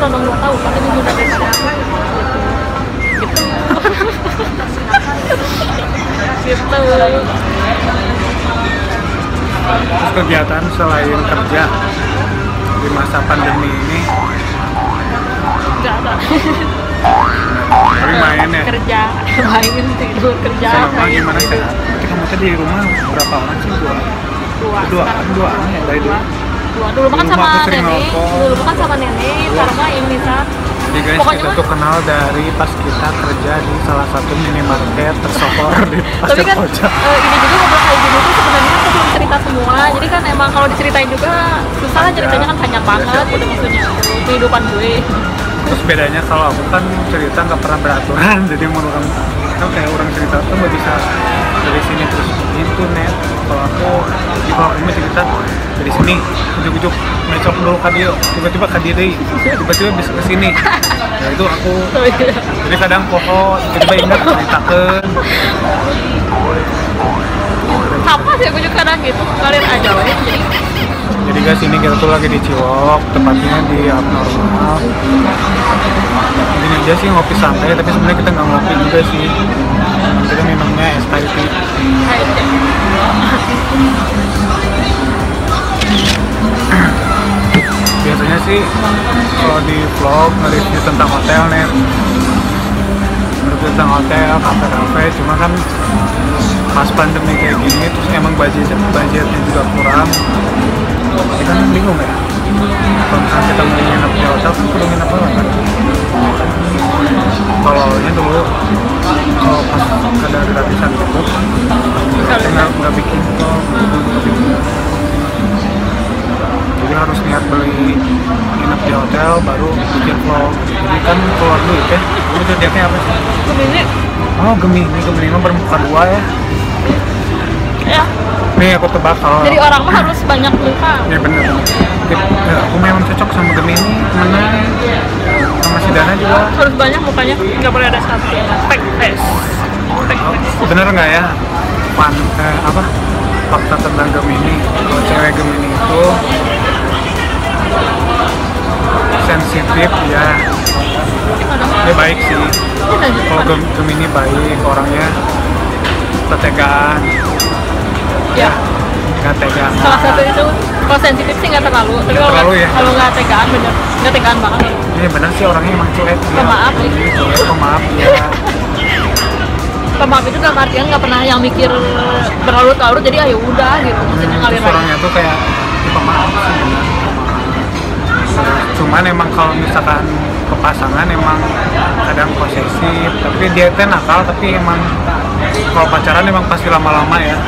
nonton 2 tahun kan lebih muda daripada aku gitu. Gitu. Terus kegiatan selain kerja di masa pandemi ini Nggak ada. tapi main ya. Kerja, main, tidur, kerja. Selama gimana sehat? Berarti kamu tadi di rumah berapa orang sih? Dua ya dari dulu. Dulu makan Dulu sama aku sering nenek. nelpon. Dulu makan sama nenek. Sekarang mah ini saat. Jadi guys, Pokoknya kita mah- tuh kenal dari pas kita kerja di salah satu minimarket tersohor di Tapi Pasir kan Koja. ini juga ngobrol kayak gini tuh sebenarnya aku belum cerita semua. Jadi kan emang kalau diceritain juga susah lah, ceritanya kan banyak banget udah maksudnya kehidupan gue. Terus bedanya kalau aku kan cerita nggak pernah beraturan, jadi mau kan kayak orang cerita tuh nggak bisa dari sini terus itu net. Kalau aku cerita dari sini ujuk-ujuk ngecok dulu ke dia, tiba-tiba ke diri, tiba-tiba bisa ke sini. Nah itu aku jadi kadang pohon tiba-tiba ingat ceritakan. Sama sih aku juga kadang gitu, kalian aja weh. Jadi guys, ini kita tuh lagi di Ciwok, tepatnya di Abnormal. Ini aja sih ngopi santai, tapi sebenarnya kita nggak ngopi juga sih. Kita minumnya es teh. Biasanya sih kalau di vlog nge-review tentang hotel nih, tentang hotel, kafe-kafe, cuma kan pas pandemi kayak gini, terus emang budgetnya juga kurang. Kita kan bingung ya, kalau misalnya kita mau nginep di hotel kan perlu nginep apa kan? Kalau dulu kalau pas ada gratisan gitu, kita nggak bikin vlog, jadi harus niat beli nginep di hotel baru bikin vlog. Jadi kan keluar duit ya. Kamu kerjanya apa sih? Gemini. Oh Gemini mah bermuka 2 ya. Ya. Nih aku tebak kalau Jadi orang mah harus banyak luka. ya bener. Ya, aku memang cocok sama Gemini, temenan sama si Dana juga. Harus banyak mukanya, nggak boleh ada satu. Fake face. Fake face. Bener nggak ya? Fakta tentang Gemini, kalau cewek Gemini itu sensitif ya. Dia baik sih. Kalau Gemini baik orangnya, ketegaan. Ya. Nggak tegaan. Salah satu itu kalau sensitif sih nggak terlalu. Tapi Nggak terlalu ya? kalau nggak tegaan bener, nggak tegaan banget. Ini bener sih orangnya emang cuek. Pemaaf nih. Pemaaf ya. Pemaaf itu dalam artian nggak pernah yang mikir berlarut-larut, jadi ayo udah gitu. Maksudnya ngalir Terus orangnya tuh kayak pemaaf sih bener. Cuman emang kalau misalkan ke pasangan emang kadang posesif, tapi dia teh nakal, tapi emang kalau pacaran emang pasti lama-lama ya.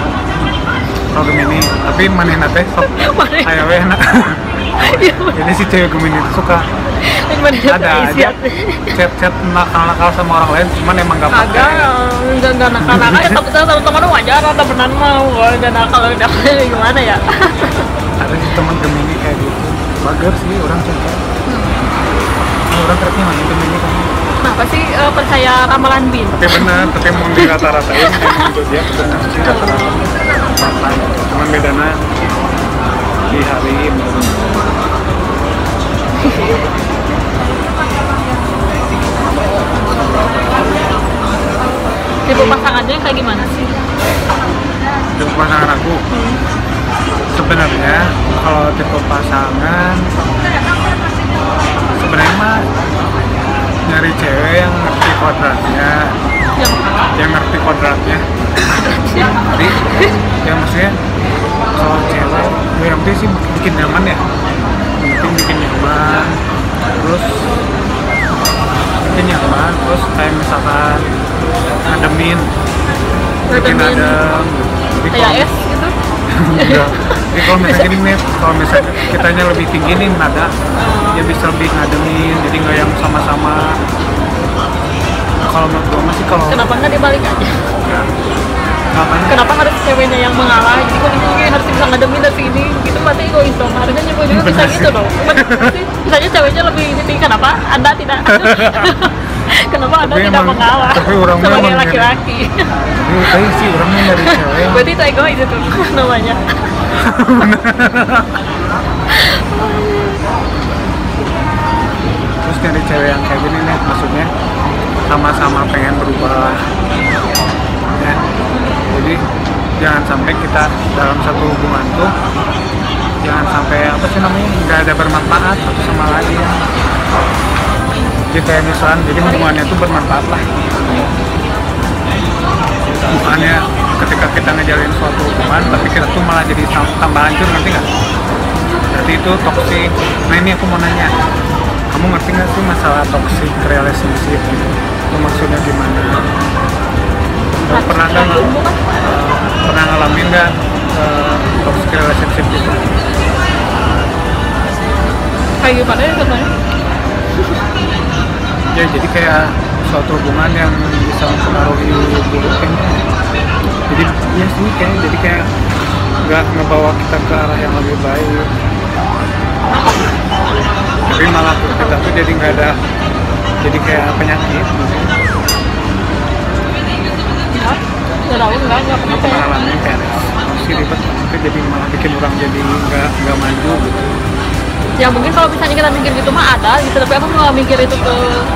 Kalau Gemini, tapi manehna teh sok aya we enak. Jadi si cewek Gemini itu suka ada aja chat nakal-nakal sama orang lain, cuman emang gak pakai. Enggak nakal-nakal ya, tapi teman-teman wajar atau benar mau enggak nakal gimana ya. Ada sih teman Gemini kayak gitu, bager sih orang cocok. Orang ternyata main Gemini kan. Kenapa sih percaya ramalan bin? Tapi benar, tapi mau di rata-ratain itu dia benar sih rata-rata. Cuman bedanya di hari ini. Tipe pasangannya kayak gimana sih? Tipe pasangan aku sebenarnya kalau tipe pasangan sebenarnya mah nyari cewek yang ngerti kodratnya, yang ngerti kodratnya. Jadi ya maksudnya kalau cewek yang penting sih bikin nyaman ya, yang penting bikin nyaman, terus kayak misalkan ngademin, bikin adem. Kayak es gitu. Enggak. Jadi kalau misalnya gini nih, kalau misalnya kitanya lebih tinggi nih nada, dia bisa lebih ngademin, jadi nggak yang sama-sama. Kalau menurut gue masih kalau Kenapa nggak dibalik aja? ya, namanya Kenapa harus ceweknya yang mengalah? Jadi kok ini harus bisa ngademin dari sini, gitu berarti egois dong. Harusnya cewek juga bisa gitu dong. Misalnya ceweknya lebih ini, kenapa Anda tidak? Kenapa Anda Tapi tidak emang- mengalah tapi orangnya sebagai emang laki-laki? Tapi sih orangnya dari cewek. Berarti itu egois itu namanya. Terus maksudnya sama-sama pengen berubah ya. Jadi jangan sampai kita dalam satu hubungan tuh jangan sampai apa sih namanya nggak ada bermanfaat satu sama lain. Jadi kayak misalnya jadi hubungannya tuh bermanfaat lah, bukannya ketika kita ngejalin suatu hubungan tapi kita tuh malah jadi tambah hancur, ngerti nggak? Berarti itu toxic. Nah ini aku mau nanya, kamu ngerti nggak sih masalah toxic relationship gitu? Itu maksudnya gimana? Pernah nggak pernah ngalamin nggak toxic relationship gitu? Kayak gimana ya contohnya? Ya jadi kayak suatu hubungan yang bisa mempengaruhi buruk kan. Jadi ya sih jadi kayak nggak ngebawa kita ke arah yang lebih baik. Tapi malah kita tuh jadi nggak ada, jadi kayak penyakit gitu. Nggak tahu, nggak pernah kayak Ngalamin kayak sih ribet, itu jadi malah bikin orang jadi nggak maju gitu. ya mungkin kalau misalnya kita mikir gitu mah ada gitu, tapi aku nggak mikir itu ke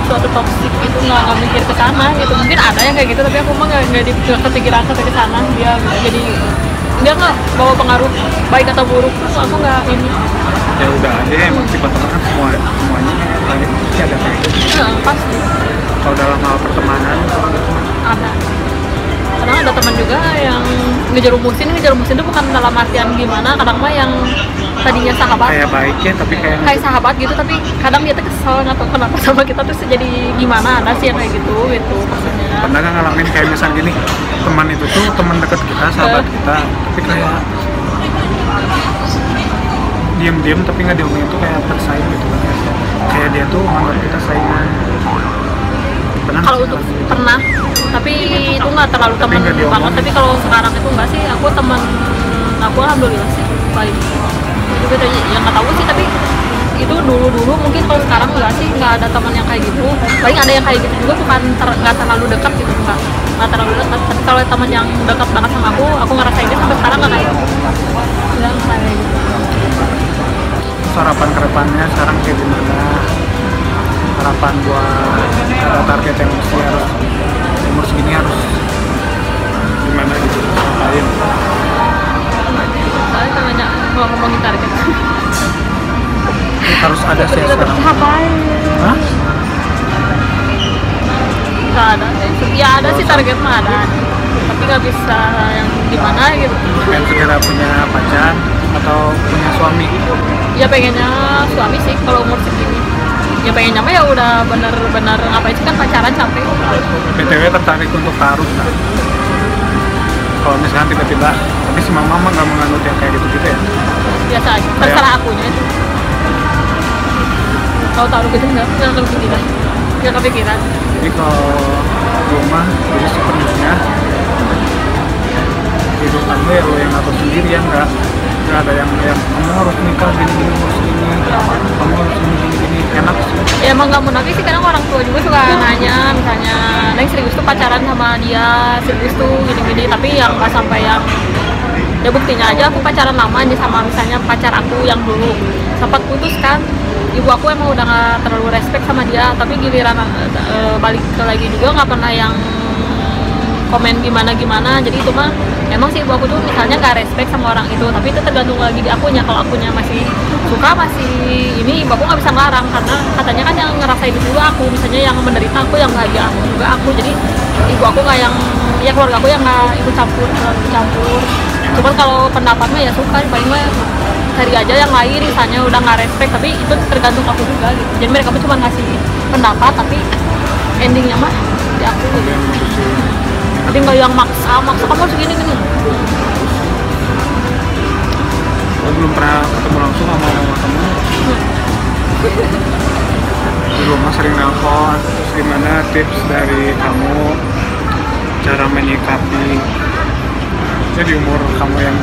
suatu toksik gitu, nggak mikir ke sana gitu. Mungkin ada yang kayak gitu tapi aku mah nggak kepikiran ke sana dia gitu. Jadi dia nggak bawa pengaruh baik atau buruk, aku nggak ini. Ya udah aja emang sifat teman kan semuanya pasti ada kayak gitu. Pasti Kalau dalam hal pertemanan ada. Kadang ada teman juga yang ngejerumusin itu bukan dalam artian gimana, kadang mah yang tadinya sahabat kayak baik ya tapi kayak sahabat gitu, tapi kadang dia tuh kesel nggak tahu kenapa sama kita tuh jadi gimana, ada sih yang kayak gitu maksudnya. pernah nggak ngalamin kayak misalnya gini, teman itu tuh teman dekat kita, sahabat kita, tapi kayak diam-diam tapi nggak diomongin tuh kayak bersaing gitu kan, kayak dia tuh menganggap kita saingan. Pernah Kalau untuk pernah, tapi itu nggak terlalu teman banget. Tapi kalau sekarang itu nggak sih, aku teman aku alhamdulillah sih baik. Itu yang nggak tahu sih, tapi itu dulu mungkin. Kalau sekarang nggak sih, nggak ada teman yang kayak gitu. Paling ada yang kayak gitu juga, bukan nggak terlalu dekat gitu, nggak terlalu dekat. Tapi kalau teman yang dekat banget sama aku ngerasainnya sampai sekarang nggak kayak gitu. Nggak kayak gitu. Harapan kedepannya sekarang kayak gimana? Harapan buat ada target yang mesti harus umur segini harus gimana gitu lain. Soalnya namanya ngomongin target. Harus ada sih sekarang. Hah? Nggak ada. Ya ada sih target mah ada. Tapi nggak bisa yang gimana gitu. Pengen segera punya pacar atau punya suami? Ya pengennya suami sih kalau umur segini. Ya pengennya mah ya udah bener-bener ngapain sih, kan pacaran capek. BTW tertarik untuk taruh kan? Kalau misalnya tiba-tiba, tapi si mama nggak menganut yang kayak gitu-gitu ya? Biasa aja, terserah akunya itu. Kalau taruh gitu nggak kepikiran. Jadi kalau rumah jadi sepenuhnya hidup kamu ya lo yang atur sendiri ya, nggak ada yang kamu harus nikah gini harus ini, kamu harus ini enak sih. Ya emang nggak munafik sih, kadang orang tua juga suka nanya, misalnya Neng serius tuh pacaran sama dia, serius tuh gini-gini, tapi yang nggak sampai yang ya buktinya aja aku pacaran lama aja sama misalnya pacar aku yang dulu sempat putus kan. Ibu aku emang udah nggak terlalu respect sama dia, tapi giliran balik ke lagi juga nggak pernah yang komen gimana. Jadi itu mah emang sih ibu aku tuh misalnya nggak respect sama orang itu, tapi itu tergantung lagi di akunya. Kalau akunya masih suka, masih ini, ibu aku nggak bisa ngelarang, karena katanya kan yang ngerasain itu juga aku, misalnya yang menderita aku, yang bahagia aku juga aku. Jadi ibu aku nggak yang, ya keluarga aku yang nggak ikut campur. Cuman kalau pendapat mah ya suka, paling mah cari aja yang lain, misalnya udah nggak respect, tapi itu tergantung aku juga gitu. Jadi mereka cuma ngasih pendapat, tapi endingnya mah di aku gitu. Tapi nggak yang maksa kamu harus gini. Aku belum pernah ketemu langsung sama kamu. Di rumah sering nelfon. Terus gimana tips dari kamu cara menyikapi di umur kamu yang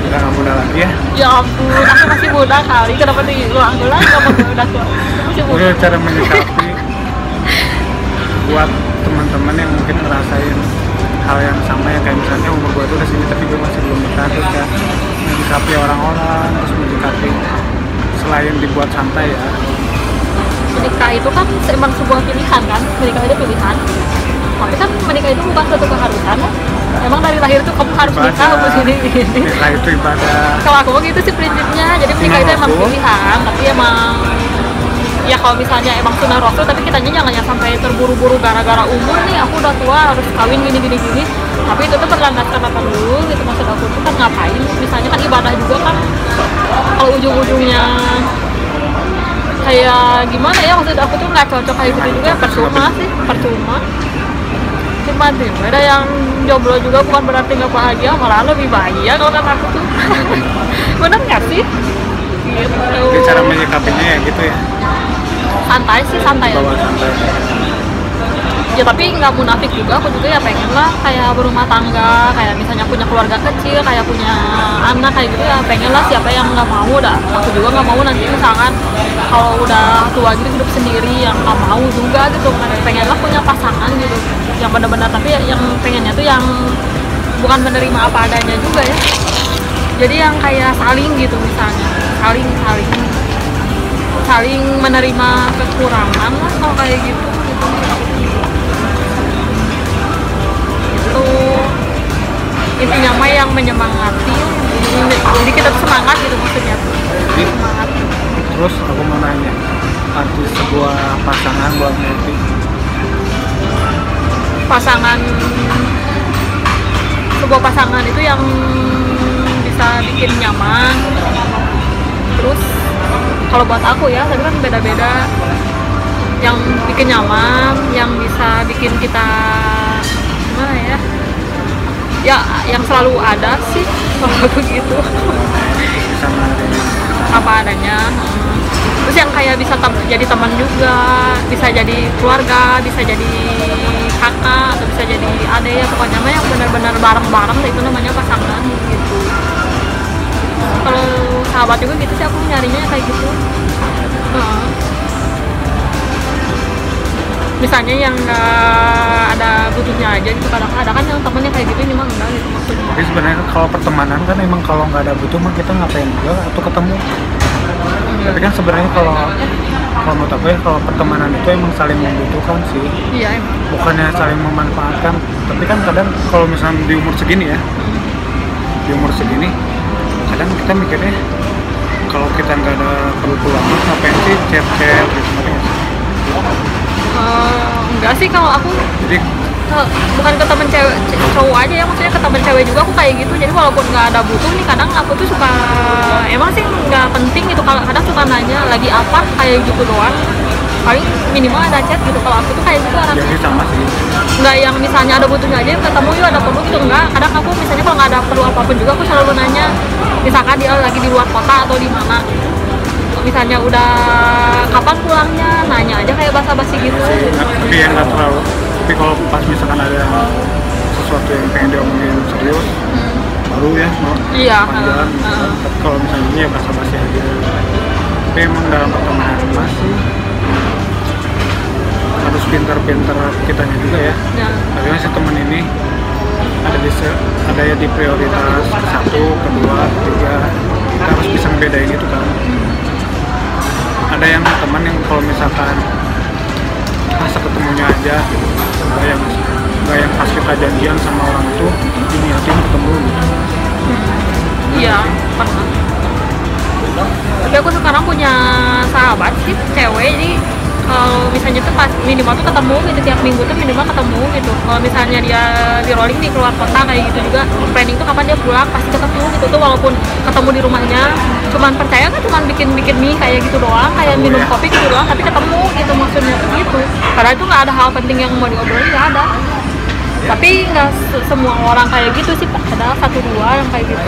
udah nggak muda lagi ya? Ya ampun, aku masih muda kali. Kenapa diulang-ulang? Kamu muda kok. Masih muda. Cara menyikapi buat teman-teman yang mungkin ngerasain hal yang sama ya, kayak misalnya umur gue tuh udah sini tapi gue masih belum nikah, terus kayak menyikapi orang-orang, terus menyikapi selain dibuat santai ya, menikah itu kan emang sebuah pilihan kan, menikah itu pilihan. Tapi kan menikah itu bukan suatu keharusan ya. Emang dari lahir tuh kamu harus nikah Ibadah. harus ini. Nikah itu ibadah. Kalau aku gitu sih prinsipnya, jadi menikah itu emang pilihan, tapi emang ya kalau misalnya emang sunnah rasul, tapi kitanya jangan yang sampai terburu-buru gara-gara umur nih aku udah tua harus kawin gini. Tapi itu tuh berlandaskan apa dulu gitu, maksud aku tuh kan ngapain? Misalnya kan ibadah juga kan, kalau ujung-ujungnya kayak gimana ya, maksud aku tuh nggak cocok kayak gitu juga, percuma sih, percuma. Cuma tuh ada yang jomblo juga bukan berarti nggak bahagia, malah lebih bahagia kalau kata aku tuh. Bener nggak sih? Gitu. Jadi cara menyikapinya ya gitu ya. Santai sih, santai aja. Bawa santai. Ya tapi nggak munafik juga, aku juga ya pengen lah kayak berumah tangga, kayak misalnya punya keluarga kecil, kayak punya anak kayak gitu ya pengen lah, siapa yang nggak mau dah. Aku juga nggak mau nanti misalkan kalau udah tua gitu hidup sendiri, yang nggak mau juga gitu. Pengen lah punya pasangan gitu yang benar-benar, tapi yang pengennya tuh yang bukan menerima apa adanya juga ya, jadi yang kayak saling gitu, misalnya saling menerima kekurangan lah kalau kayak gitu. Itu intinya mah yang menyemangati, jadi kita tuh semangat gitu maksudnya tuh. Jadi, Semangat. terus aku mau nanya, arti sebuah pasangan buat Neti. Sebuah pasangan itu yang bisa bikin nyaman. Terus kalau buat aku ya, tapi kan beda-beda, yang bikin nyaman, yang bisa bikin kita gimana ya, ya yang selalu ada sih kalau aku gitu. Bisa menerima Apa adanya. Terus yang kayak bisa jadi teman juga, bisa jadi keluarga, bisa jadi kakak, atau bisa jadi adek ya, pokoknya mah yang benar-benar bareng-bareng itu namanya pasangan gitu. Kalau sahabat juga gitu sih, aku nyarinya kayak gitu. Heeh. Misalnya yang nggak ada butuhnya aja gitu, kadang ada kan yang temennya kayak gitu, ini mah enggak gitu maksudnya. Tapi sebenarnya kalau pertemanan kan emang kalau nggak ada butuh mah kita ngapain juga atau ketemu. Tapi kan sebenarnya kalau menurut aku ya, kalau pertemanan itu emang saling membutuhkan sih, Iya emang. bukannya saling memanfaatkan. Tapi kan kadang kalau misalnya di umur segini ya, kadang kita mikirnya kalau kita nggak ada perlu amat ngapain sih chat gitu, ngerti nggak sih? Enggak sih kalau aku, Jadi bukan ke temen cewek cowok aja ya, maksudnya ke temen cewek juga aku kayak gitu. Jadi walaupun nggak ada butuh nih, kadang aku tuh suka, emang sih nggak penting gitu, kalau kadang suka nanya lagi apa kayak gitu doang, paling minimal ada chat gitu. Kalau aku tuh kayak gitu jadi orangnya, sama sih. nggak yang misalnya ada butuhnya aja ketemu yuk ada perlu gitu, enggak. Kadang aku misalnya kalau nggak ada perlu apapun juga aku selalu nanya, misalkan dia lagi di luar kota atau di mana, misalnya udah kapan pulangnya, nanya aja kayak basa-basi gitu. Tapi yang nggak terlalu. Tapi kalau pas misalkan ada sesuatu yang pengen diomongin serius, baru ya mau Iya, panjang. Tapi kalau misalnya ini ya basa-basi aja. Tapi emang dalam pertemanan masih harus pintar-pintar kitanya juga ya. Ya. Tapi masih temen ini ada ya di prioritas ke satu, kedua, ketiga. Kita harus bisa ngebedain itu kan. Ada yang teman yang kalau misalkan masa ketemunya aja, nggak yang pas kita janjian sama orang itu diniatin ketemu gitu. Iya, pernah. Tapi aku sekarang punya sahabat sih, cewek, jadi kalau misalnya tuh pas minimal tuh ketemu gitu, tiap minggu tuh minimal ketemu gitu. Kalau misalnya dia di rolling di keluar kota kayak gitu juga, planning tuh kapan dia pulang pasti ketemu gitu tuh, walaupun ketemu di rumahnya cuman percaya kan, cuman bikin mie kayak gitu doang, kayak minum kopi gitu doang, tapi ketemu gitu, maksudnya tuh gitu. Karena itu nggak ada hal penting yang mau diobrolin, nggak ada. Tapi nggak semua orang kayak gitu sih, ada satu dua yang kayak gitu.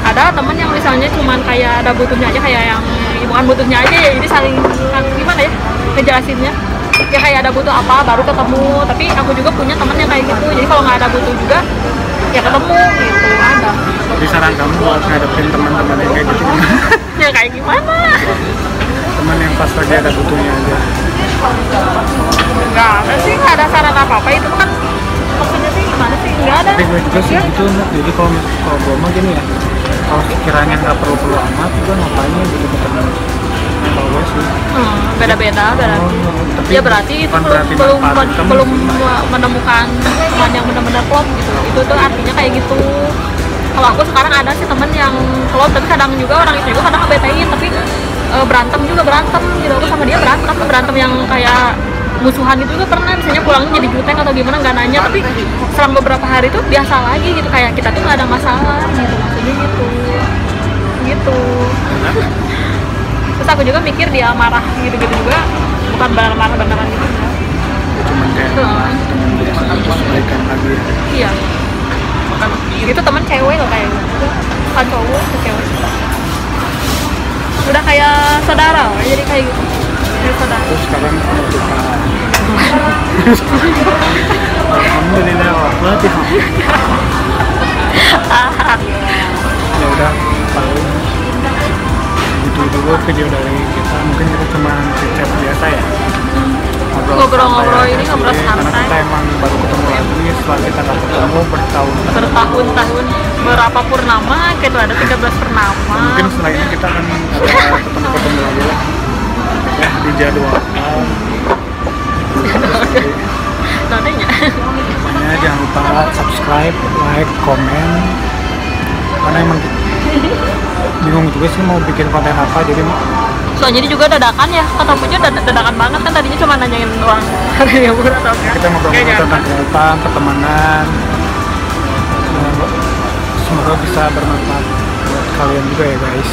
Ada temen yang misalnya cuman kayak ada butuhnya aja, kayak yang bukan butuhnya aja ya, jadi saling gimana ya ngejelasinnya, ya kayak ada butuh apa baru ketemu. Tapi aku juga punya temen yang kayak gitu, jadi kalau nggak ada butuh juga ya ketemu gitu, ada. Jadi saran kamu buat ngadepin teman-teman yang kayak gitu gimana? Ya kayak gimana, Teman yang pas lagi ada butuhnya aja. nggak ada sih, nggak ada saran apa-apa, itu kan maksudnya sih gimana sih, nggak ada. Tapi gue juga sih gitu, jadi kalau gue mah gini ya, kalau sekiranya nggak perlu amat juga ngapain gitu ketemu. Kalau gue sih beda-beda berarti. Tapi Ya berarti itu bukan berarti belum manfaat kamu. belum menemukan teman yang benar-benar klop gitu. Itu tuh artinya kayak gitu. Kalau aku sekarang ada sih temen yang klop, tapi kadang juga orang itu juga kadang ngebetain, tapi berantem gitu. Aku sama dia berantem yang kayak musuhan itu juga pernah, misalnya pulangnya jadi jutek atau gimana nggak nanya, tapi selang beberapa hari itu biasa lagi gitu, kayak kita tuh nggak ada masalah gitu, maksudnya gitu. Terus aku juga mikir dia marah gitu juga bukan marah beneran gitu. Cuman kayak teman biasa terus baikan lagi ya. Iya, itu teman cewek loh kayak gitu, bukan cowok, itu cewek. Udah kayak saudara loh, jadi kayak gitu, kayak saudara. Terus sekarang mau tukaran. Alhamdulillah Al-Fatihah. Ya udah, paling itu dulu video dari kita. Mungkin kita cuma chat biasa ya. Ngobrol-ngobrol ini ngobrol Karena santai. kita emang baru ketemu lagi setelah kita nggak ketemu bertahun-tahun. Bertahun-tahun, berapa purnama, kayak tuh ada 13 purnama. Mungkin setelah ini kita akan ada ketemu lagi lah. Ya, dijadwalkan. Nantinya. Pokoknya jangan lupa subscribe, like, komen. Karena emang bingung juga sih mau bikin konten apa, jadi Soalnya ini juga dadakan ya, kata punya dadakan banget kan, tadinya cuma nanyain doang hari libur atau enggak. kita ngobrol-ngobrol tentang kehidupan, pertemanan. Semoga bisa bermanfaat buat kalian juga ya guys.